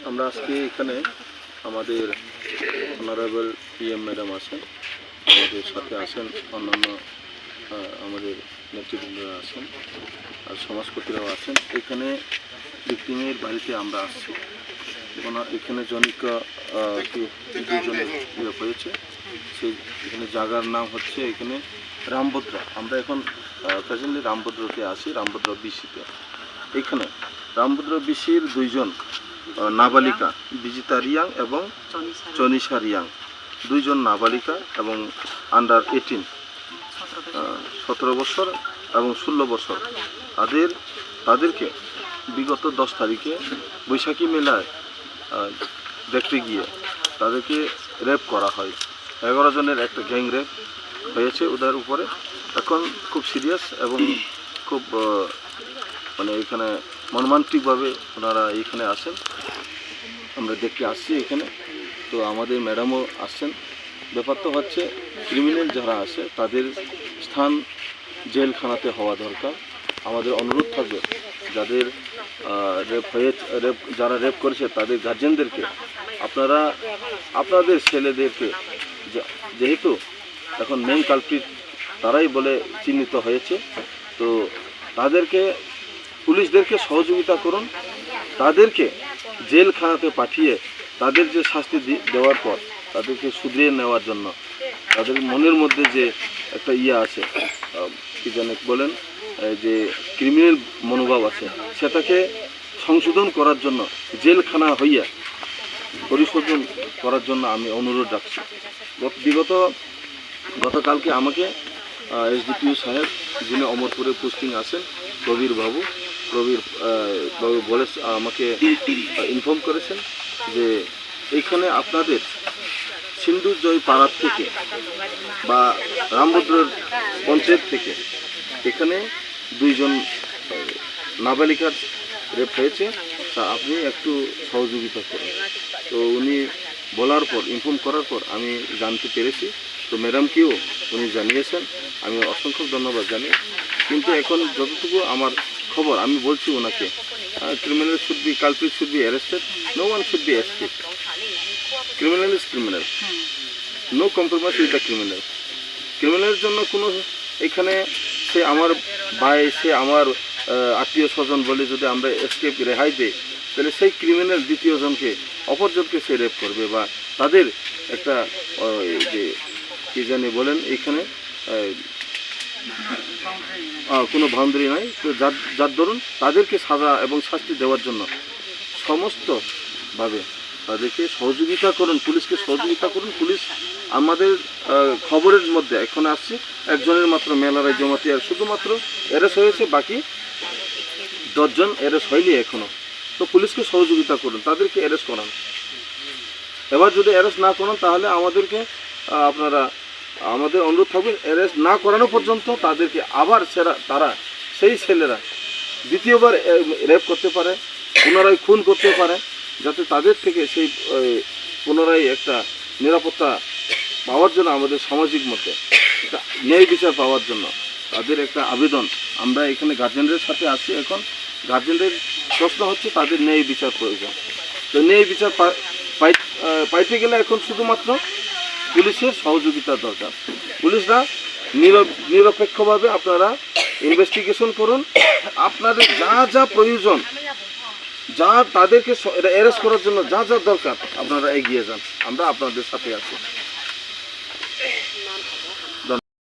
আমরা আজকে এখানে আমাদের অনারেবল পিএম ম্যাডাম আছেন, আমাদের সাথে আছেন অন্যান্য আমাদের নেতৃবৃন্দরা আছেন আর সমাজপতিরাও আছেন। এখানে ভিক্টিমের বাড়িতে আমরা আসছি। এখানে জনিকা দুজনের হয়েছে, সেই এখানে জায়গার নাম হচ্ছে এখানে রামভদ্রা। আমরা এখন প্রেজেন্টলি রামভদ্রতে আছি, রামভদ্র বিসিতে। এখানে রামভদ্র বিসির দুইজন নাবালিকা, বিজিতা রিয়াং এবং চনিশা রিয়াং, দুইজন নাবালিকা এবং আন্ডার 18 17 বছর এবং 16 বছর, তাদেরকে বিগত 10 তারিখে বৈশাখী মেলায় দেখতে গিয়ে তাদেরকে রেপ করা হয়। 11 জনের একটা গ্যাং রেপ হয়েছে ওদের উপরে। এখন খুব সিরিয়াস এবং খুব মানে এখানে মর্মান্তিকভাবে ওনারা এইখানে আসেন, আমরা দেখতে আসছি এখানে। তো আমাদের ম্যাডামও আসছেন। ব্যাপারটা হচ্ছে ক্রিমিনাল যারা আছে তাদের স্থান জেলখানাতে হওয়া দরকার। আমাদের অনুরোধ থাকবে যাদের যারা রেপ করেছে তাদের গার্জেনদেরকে আপনারা আপনাদের ছেলেদেরকে, যেহেতু এখন মেইন কালপ্রিট তারাই বলে চিহ্নিত হয়েছে, তো তাদেরকে পুলিশদেরকে সহযোগিতা করুন, তাদেরকে জেলখানাতে পাঠিয়ে তাদের যে শাস্তি দেওয়ার পর তাদেরকে শুধরিয়ে নেওয়ার জন্য, তাদের মনের মধ্যে যে একটা আছে কি জানে বলেন যে ক্রিমিনাল মনোভাব আছে, সেটাকে সংশোধন করার জন্য জেলখানা হইয়া পরিশোধন করার জন্য আমি অনুরোধ রাখছি। গতকালকে আমাকে এসডিপিও সাহেব, যিনি অমরপুরে পোস্টিং আছেন, প্রবীর বাবু বলে আমাকে ইনফর্ম করেছেন যে এইখানে আপনাদের সিন্ধুজয় পাড়ার থেকে বা রামভদ্রের পঞ্চায়েত থেকে এখানে দুইজন নাবালিকার রেপ হয়েছে, তা আপনি একটু সহযোগিতা করুন। তো উনি বলার পর, ইনফর্ম করার পর আমি জানতে পেরেছি। তো ম্যাডামকেও উনি জানিয়েছেন, আমি অসংখ্য ধন্যবাদ জানাই। কিন্তু এখন যতটুকু আমার খবর আমি বলছি ওনাকে, criminal should be, culprit should be arrested, no one should be escape. Criminal is criminal, no compromise with the criminal. ক্রিমিনালের জন্য কোনো এখানে সে আমার ভাই, সে আমার আত্মীয় স্বজন বলে যদি আমরা এসকেপ রেহাই দেই, তাহলে সেই ক্রিমিনাল দ্বিতীয়জনকে, অপরজনকে সে রেপ করবে বা তাদের একটা যে কী জানি বলেন এইখানে কোনো বাউন্ডারি নাই। তো যার দরুন তাদেরকে সাজা এবং শাস্তি দেওয়ার জন্য সমস্তভাবে তাদেরকে সহযোগিতা করুন, পুলিশকে সহযোগিতা করুন। পুলিশ আমাদের খবরের মধ্যে এখন আসছে একজনের মাত্র মেলারায় জমাতিয়ার শুধুমাত্র অ্যারেস্ট হয়েছে, বাকি 10 জন অ্যারেস্ট হয়নি এখনও। তো পুলিশকে সহযোগিতা করুন, তাদেরকে অ্যারেস্ট করান। এবার যদি অ্যারেস্ট না করান তাহলে আমাদেরকে আপনারা, আমাদের অনুরোধ থাকবে অ্যারেস্ট না করানো পর্যন্ত তাদেরকে আবার তারা সেই ছেলেরা দ্বিতীয়বার রেপ করতে পারে, পুনরায় খুন করতে পারে, যাতে তাদের থেকে সেই পুনরায় একটা নিরাপত্তা পাওয়ার জন্য, আমাদের সামাজিক মধ্যে একটা ন্যায় বিচার পাওয়ার জন্য তাদের একটা আবেদন। আমরা এখানে গার্জেনদের সাথে আছি। এখন গার্জেনদের প্রশ্ন হচ্ছে তাদের ন্যায় বিচার প্রয়োজন। তো ন্যায় বিচার পাইতে গেলে এখন শুধুমাত্র পুলিশের সহযোগিতা দরকার। পুলিশরা নিরপেক্ষভাবে আপনারা ইনভেস্টিগেশন করুন, আপনাদের যা যা প্রয়োজন, যা তাদেরকে অ্যারেস্ট করার জন্য যা যা দরকার আপনারা এগিয়ে যান, আমরা আপনাদের সাথে আছি।